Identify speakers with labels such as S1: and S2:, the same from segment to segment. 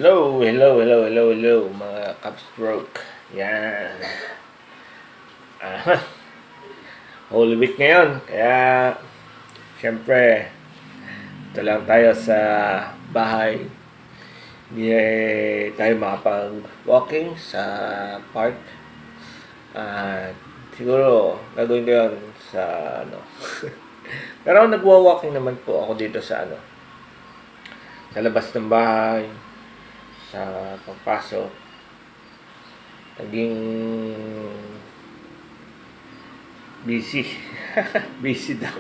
S1: Hello, mga Capstroke. Yan. Ah, Holy Week ngayon. Kaya, syempre, ito lang tayo sa bahay. Hindi tayo makapag-walking sa park. Siguro, gagawin ko yun sa Pero nagwa-walking naman po ako dito sa sa labas ng bahay, sa pagpasok. Naging busy. Busy daw.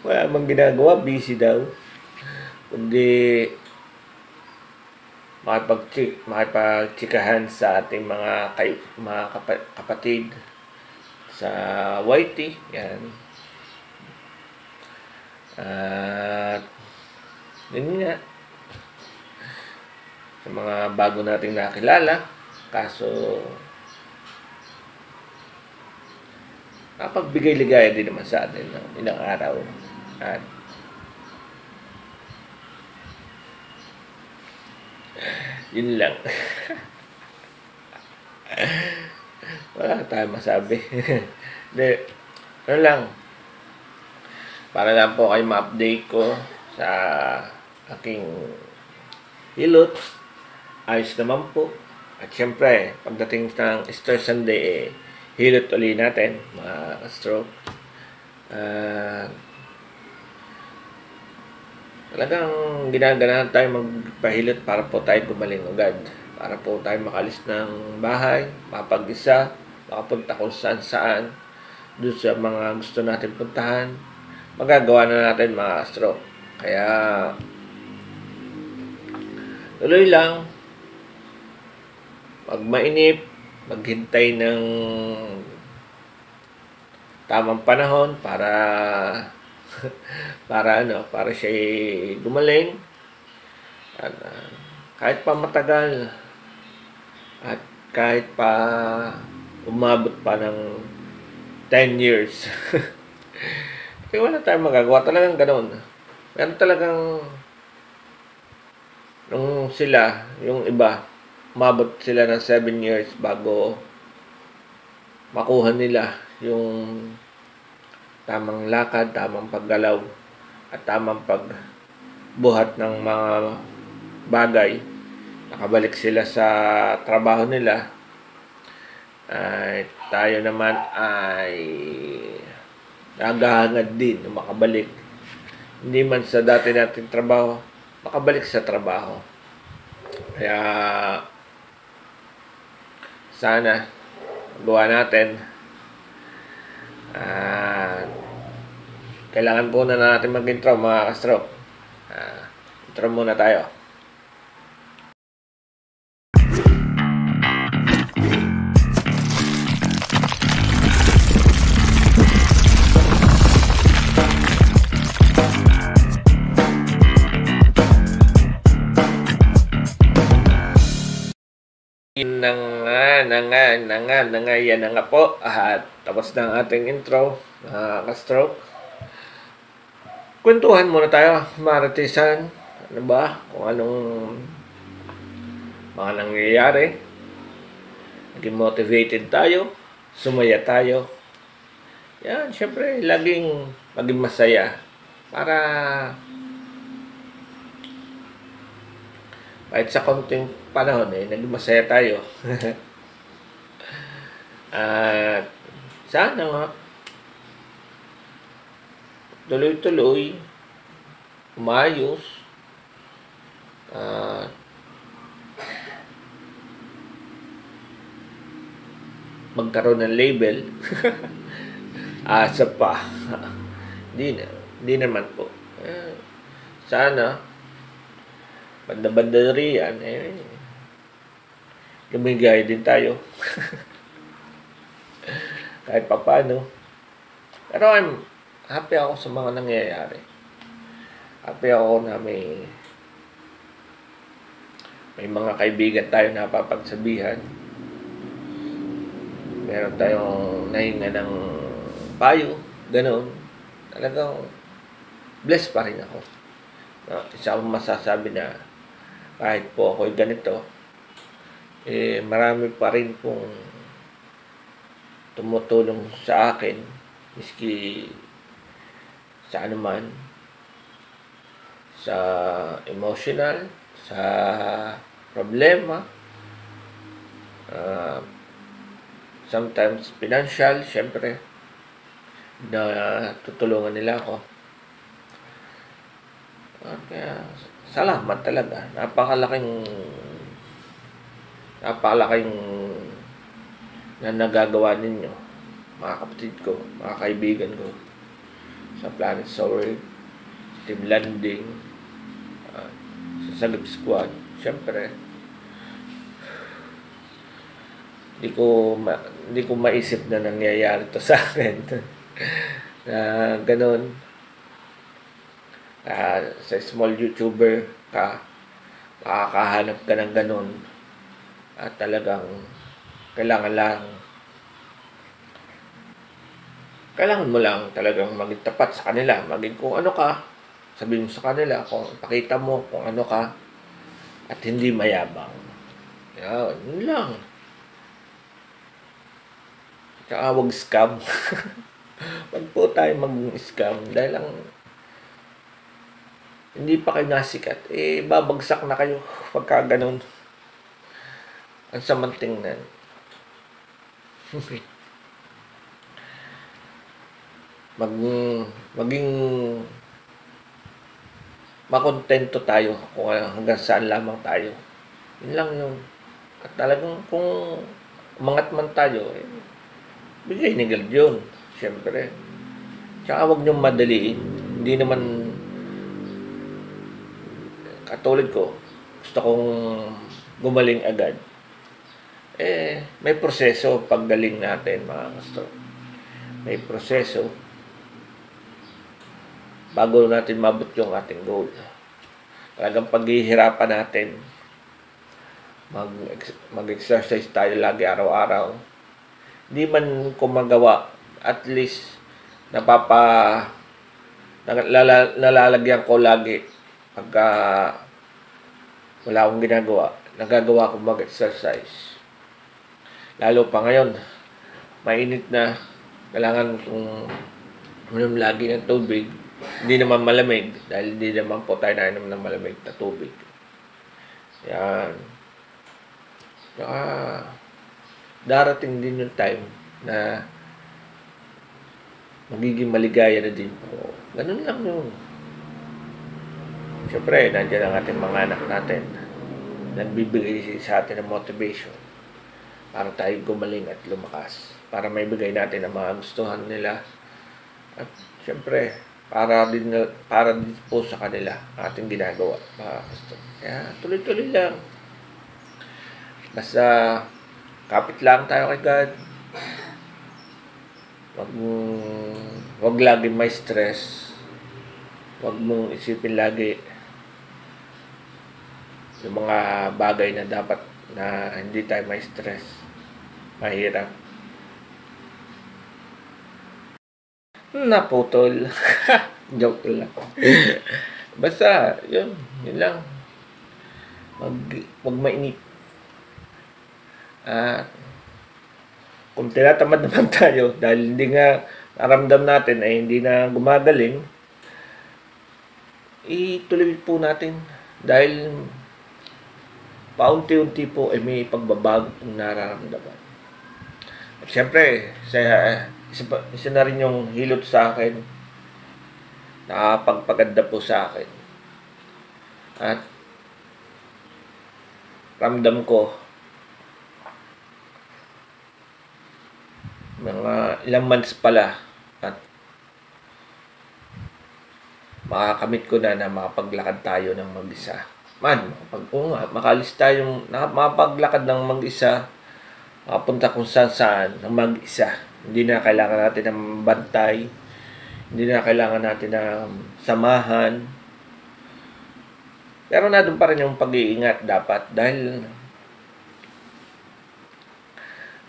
S1: Wala mang ginagawa, busy daw. Kundi makipagtsikahan sa ating mga kapatid sa YT. Yan. At yun nga, sa mga bago nating nakilala, kaso nakapagbigay-ligaya din naman sa atin ng ilang araw. At yun lang. Wala tayong masabi. Hindi, ano lang, para lang po kayo ma-update ko sa aking hilot. Ayos naman po. At syempre, pagdating ng Easter Sunday, hilot ulit natin, mga stroke. Talagang ginaganahan tayo magpahilot para po tayo gumaling agad. Para po tayo makalis ng bahay, mapag-isa, makapunta kung saan-saan, doon sa mga gusto natin puntahan. Magagawa na natin, mga stroke. Kaya, tuloy lang, pag mainip, maghintay ng tamang panahon para para siya gumaling. At kahit pa matagal at kahit pa umabot pa ng 10 years. Kasi wala tayong magagawa. Talagang ganoon. Meron talagang nung sila, yung iba, umabot sila ng 7 years bago makuha nila yung tamang lakad, tamang paggalaw, at tamang pagbuhat ng mga bagay. Nakabalik sila sa trabaho nila. At tayo naman ay naghahangad din na makabalik. Hindi man sa dati nating trabaho, makabalik sa trabaho. Kaya sana gawa natin. Kailangan po na natin mag-intro, mga ka-stroke. Intro muna tayo. Yan na nga po. At tapos na ang ating intro, ka-stroke. Kwentuhan muna tayo, maritisan. Ano ba? Kung anong mga nangyayari. Naging motivated tayo. Sumaya tayo. Yan, syempre, laging maging masaya. Para kahit sa konting panahon, naging masaya tayo. At sana nga tuloy-tuloy, umayos, magkaroon ng label. Asa pa. Di naman po. Sana banda-banda riyan, lumigay din tayo. Kahit pa paano. Pero happy ako sa mga nangyayari. Happy ako na may mga kaibigan tayo na napapagsabihan. Meron tayong nahinga ng payo. Ganon. Talagang blessed pa rin ako. Isa akong masasabi na kahit po ako'y ganito, marami pa rin pong tumutulong sa akin, miski sa anuman, sa emotional, sa problema, sometimes financial, syempre, na tutulungan nila ako. Kaya, salamat talaga. Napakalaking na nagagawa ninyo, mga kapatid ko, mga kaibigan ko, sa Planet Soul, Team Landing, sa Sagip Squad. Siyempre, hindi ko maisip na nangyayari to sa akin. Na ganun. Sa small YouTuber ka, makakahanap ka ng ganun. At talagang kailangan mo lang talagang maging tapat sa kanila. Maging kung ano ka, sabihin mo sa kanila, kung pakita mo kung ano ka, at hindi mayabang. Yun lang. Tsaka huwag scam. Wag po tayo mag-scam dahil lang hindi pa kayo nasikat, babagsak na kayo pagka ganun. Ang samang tingnan. Maging makontento tayo kung hanggang saan lamang tayo. Yun lang yun. At talagang kung umangat man tayo, bigay ni God yun. Siyempre. Tsaka huwag niyong madaliin. Hindi naman katulad ko, gusto kong gumaling agad. May proseso paggaling natin, mga gusto. May proseso bago natin mabot yung ating goal. Talagang paghihirapan natin. Mag-exercise tayo lagi araw-araw. Hindi man ko magawa, at least nalalagyan ko lagi pagka wala akong ginagawa. Nagagawa ko mag-exercise. Lalo pa ngayon, mainit na, kailangan kong uminom lagi ng tubig. Hindi naman malamig, dahil hindi naman po tayo nainom ng malamig na tubig. Yan. Saka, darating din yung time na magiging maligaya na din po. Ganun lang yun. Siyempre, nandiyan ang ating mga anak natin. Nagbibigay sa atin ng motivation para tayo gumaling at lumakas. Para maibigay natin ang mga gustuhan nila. At siyempre, para din po sa kanila ating ginagawa. Kaya tuloy-tuloy lang. Basta kapit lang tayo kay God. Wag lagi may stress. Wag mong isipin lagi yung mga bagay na dapat na hindi tayo may stress. Mahirap. Naputol. Joke lang. Basta, yun lang. Wag mainip. Kung tinatamad naman tayo dahil hindi nga naramdam natin ay hindi na gumagaling, ituloy po natin dahil paunti-unti po ay may pagbabago pong nararamdaman. At syempre, isa na rin yung hilot sa akin, nakapagpaganda po sa akin. At ramdam ko mga ilang months pala at makakamit ko na makapaglakad tayo ng mag-isa. Makalis tayong makapaglakad ng mag-isa, makapunta kung saan ng mag-isa. Hindi na kailangan natin ng bantay, hindi na kailangan natin ng samahan. Pero nandun pa rin yung pag-iingat dapat dahil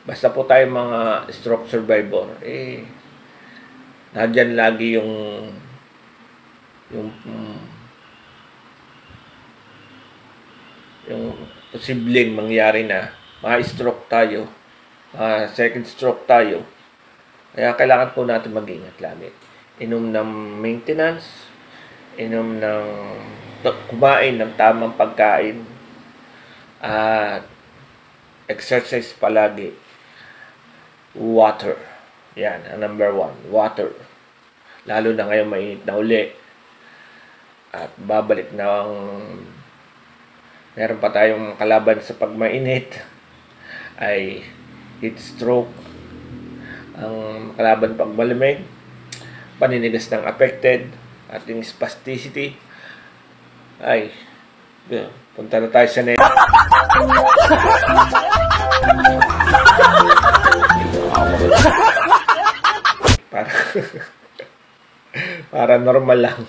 S1: basta po tayo mga stroke survivor, nandyan lagi yung yung posibleng mangyari na ma-stroke tayo, second stroke tayo. Kaya kailangan po natin mag-ingat lagi. Inom ng maintenance, kumain ng tamang pagkain, at exercise palagi. Water. Yan, ang number 1, water. Lalo na ngayon mainit na uli. At babalik na meron pa tayong kalaban sa pagmainit ay heat stroke. Ang kalaban pag malamig, paninigas ng affected, ating spasticity. Ay, punta na tayo sa net. Para normal lang.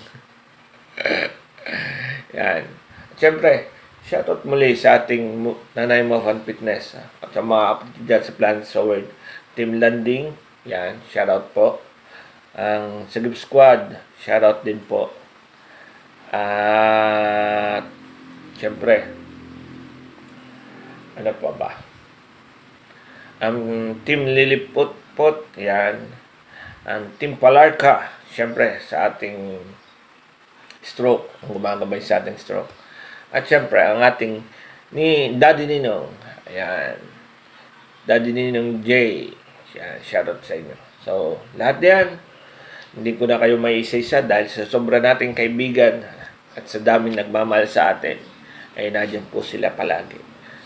S1: Yan. Siyempre, shoutout muli sa ating Nanay Mo Fan Fitness at sa mga kapatid dyan sa Planet Sword Team Landing. Yan, shoutout po. Ang Sagib Squad, shoutout din po. At siyempre, ano pa ba? Ang Team Liliput-Put, yan. Ang Team Palarca, siyempre sa ating stroke, ang gumagabay sa ating stroke. At siyempre, ang ating ni Daddy Ninong, ayan. Daddy Ninong J, shoutout sa inyo. So, lahat yan, hindi ko na kayo may isa-isa dahil sa sobra nating kaibigan at sa daming nagmamahal sa atin, ay nandiyan po sila palagi.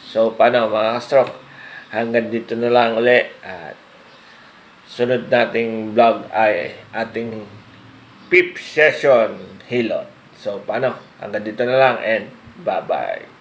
S1: So, paano mga stroke? Hanggang dito na lang uli. At sunod nating vlog ay ating 5th session hilot. So, paano? Hanggang dito na lang and bye-bye.